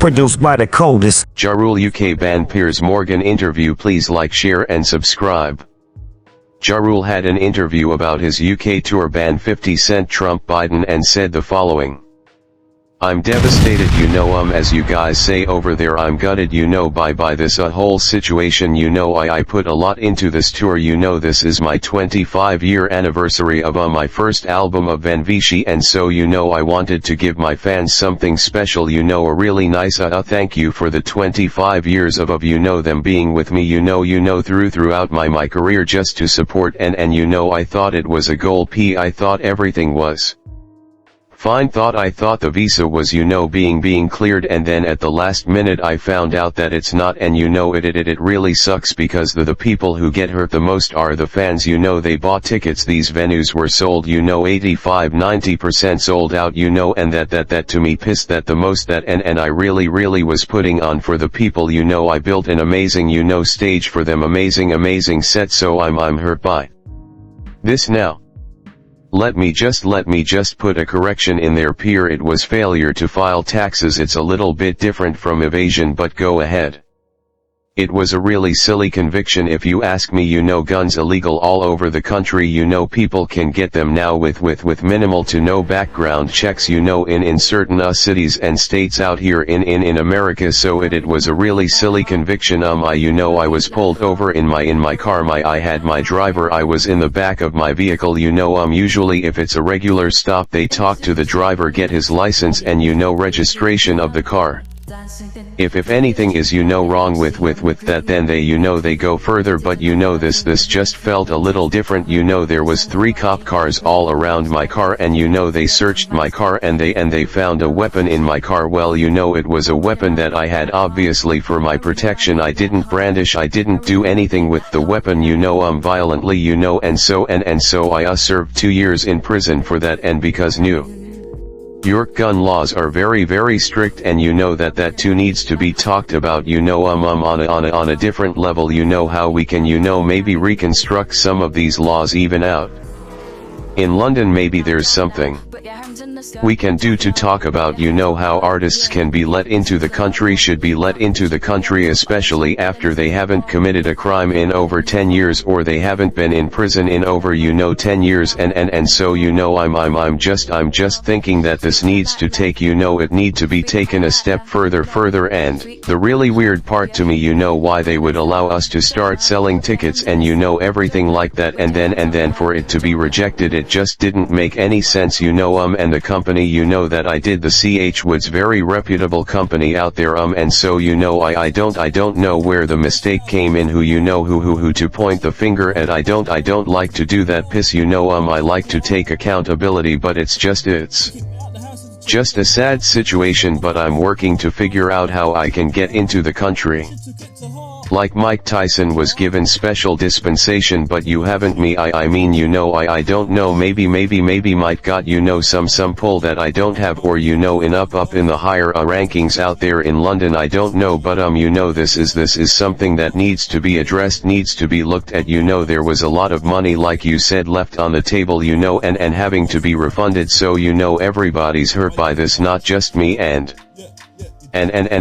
produced by the coldest. Ja Rule UK ban Piers Morgan interview. Please like, share and subscribe. Ja Rule had an interview about his UK tour ban 50 Cent Trump Biden and said the following. I'm devastated, as you guys say over there. I'm gutted, by this whole situation. I put a lot into this tour. This is my 25-year anniversary of my first album of Van Vichy, and so I wanted to give my fans something special, a really nice thank you for the 25 years of them being with me, throughout my career, just to support, and I thought it was a goal. I thought everything was fine. I thought the visa was being cleared, and then at the last minute I found out that it's not, and it really sucks, because the people who get hurt the most are the fans. They bought tickets, these venues were sold 85-90% sold out, and that to me pissed that the most, that and I really was putting on for the people. I built an amazing stage for them, amazing set, so I'm hurt by this now. Let me just put a correction in there, Pier. It was failure to file taxes. It's a little bit different from evasion, but go ahead. It was a really silly conviction if you ask me. Guns illegal all over the country. People can get them now with minimal to no background checks, in certain cities and states out here in America. So it was a really silly conviction. I was pulled over in my car. I had my driver. I was in the back of my vehicle. Usually if it's a regular stop, they talk to the driver, get his license and registration of the car. If anything is wrong with that, then they go further, but this just felt a little different. There was 3 cop cars all around my car, and they searched my car, and they found a weapon in my car. Well, it was a weapon that I had obviously for my protection. I didn't brandish, I didn't do anything with the weapon violently, and so I served 2 years in prison for that. And because New York gun laws are very strict, and that too needs to be talked about on a different level. How we can maybe reconstruct some of these laws even out in London. Maybe there's something we can do to talk about how artists can be let into the country, should be let into the country, especially after they haven't committed a crime in over 10 years, or they haven't been in prison in over 10 years, and so I'm just thinking that this needs to take it need to be taken a step further. And the really weird part to me, why they would allow us to start selling tickets and everything like that, and then for it to be rejected. It just didn't make any sense. And the company that I did, the CH Woods, very reputable company out there, and so I don't know where the mistake came in, who to point the finger at. I don't like to do that piss, I like to take accountability, but it's just a sad situation, but I'm working to figure out how I can get into the country. Like Mike Tyson was given special dispensation, but you haven't. I don't know, maybe Mike got some pull that I don't have, or in up in the higher rankings out there in London. I don't know, but this is something that needs to be addressed, needs to be looked at. There was a lot of money, like you said, left on the table, and having to be refunded, so everybody's hurt by this, not just me and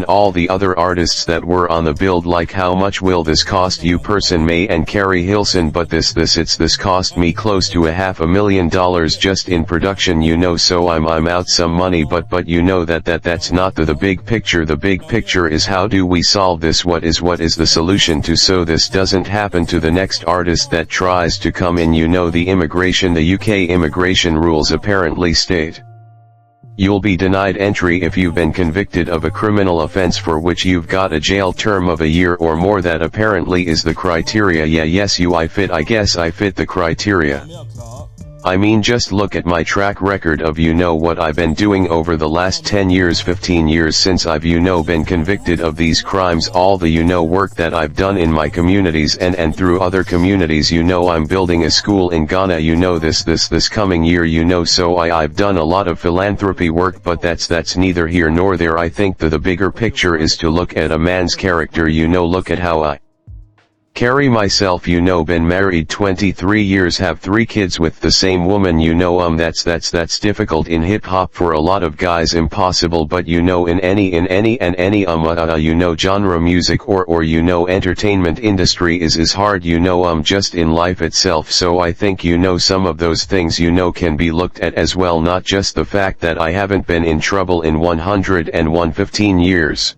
all the other artists that were on the build. Like, how much will this cost you, Person May and Carrie Hilson? But this cost me close to $500,000 just in production, so I'm out some money, but that's not the big picture. The big picture is, how do we solve this? What is the solution to so this doesn't happen to the next artist that tries to come in? The UK immigration rules apparently state you'll be denied entry if you've been convicted of a criminal offense for which you've got a jail term of a year or more. That apparently is the criteria. I guess I fit the criteria. Just look at my track record of what I've been doing over the last 10 years, 15 years since I've been convicted of these crimes, all the work that I've done in my communities and through other communities. I'm building a school in Ghana, this coming year, so I've done a lot of philanthropy work, but that's neither here nor there. I think the bigger picture is to look at a man's character, look at how I Carry myself, you know, been married 23 years, have 3 kids with the same woman, you know, that's difficult in hip hop for a lot of guys, impossible, but you know, in any you know, genre music or you know, entertainment industry is hard, you know, just in life itself. So I think, you know, some of those things, you know, can be looked at as well, not just the fact that I haven't been in trouble in 115 years.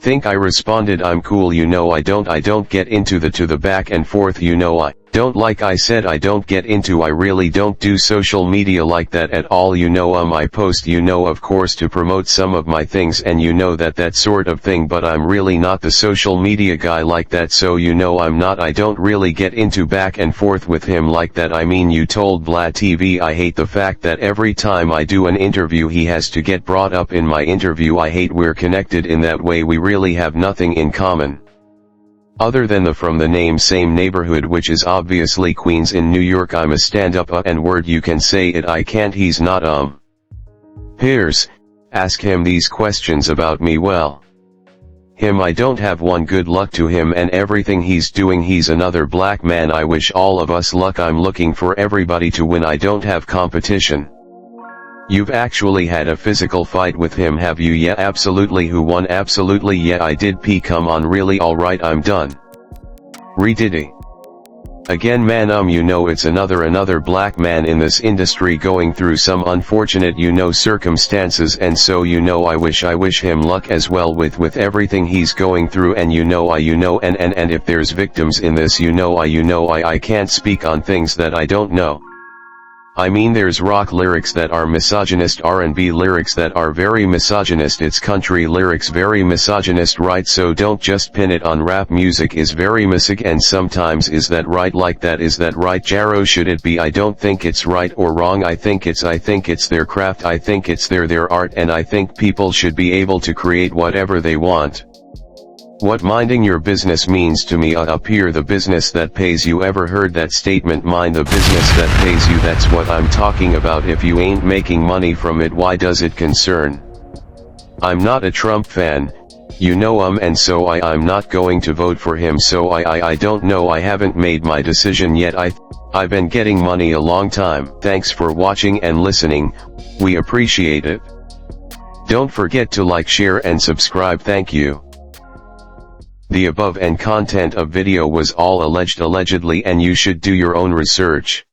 Think I responded, I'm cool, you know, I don't get into the back and forth, you know, I don't, like I said, I don't get into, I really don't do social media like that at all, you know, I post, you know, of course, to promote some of my things and you know, that sort of thing, but I'm really not the social media guy like that, so you know, I don't really get into back and forth with him like that. I mean, you told Vlad TV I hate the fact that every time I do an interview he has to get brought up in my interview. I hate we're connected in that way, we really have nothing in common. Other than the from the name same neighborhood, which is obviously Queens in New York. I'm a stand-up and word, you can say it, I can't. He's not Piers, ask him these questions about me. Well, him, I don't have one. Good luck to him and everything he's doing. He's another black man. I wish all of us luck. I'm looking for everybody to win. I don't have competition. You've actually had a physical fight with him, have you? Yeah, absolutely. Who won? Absolutely, yeah, I did. P, come on, really? Alright, I'm done. Diddy. Again, man, you know, it's another black man in this industry going through some unfortunate, you know, circumstances, and so, you know, I wish him luck as well with everything he's going through, and you know, and if there's victims in this, you know, I can't speak on things that I don't know. I mean, there's rock lyrics that are misogynist, R&B lyrics that are very misogynist, it's country lyrics very misogynist, right? So don't just pin it on rap music is very misog, and sometimes is that right? Like that, is that right, Jarrow? Should it be? I don't think it's right or wrong, I think it's their craft, I think it's their art, and I think people should be able to create whatever they want. What minding your business means to me, up here, the business that pays you. Ever heard that statement? Mind the business that pays you. That's what I'm talking about. If you ain't making money from it, why does it concern? I'm not a Trump fan, you know, and so I'm not going to vote for him, so I don't know, I haven't made my decision yet. I've been getting money a long time. Thanks for watching and listening, we appreciate it. Don't forget to like, share and subscribe. Thank you. The above and content of video was all allegedly, and you should do your own research.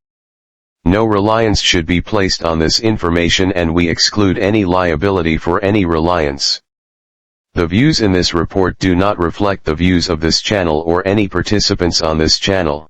No reliance should be placed on this information, and we exclude any liability for any reliance. The views in this report do not reflect the views of this channel or any participants on this channel.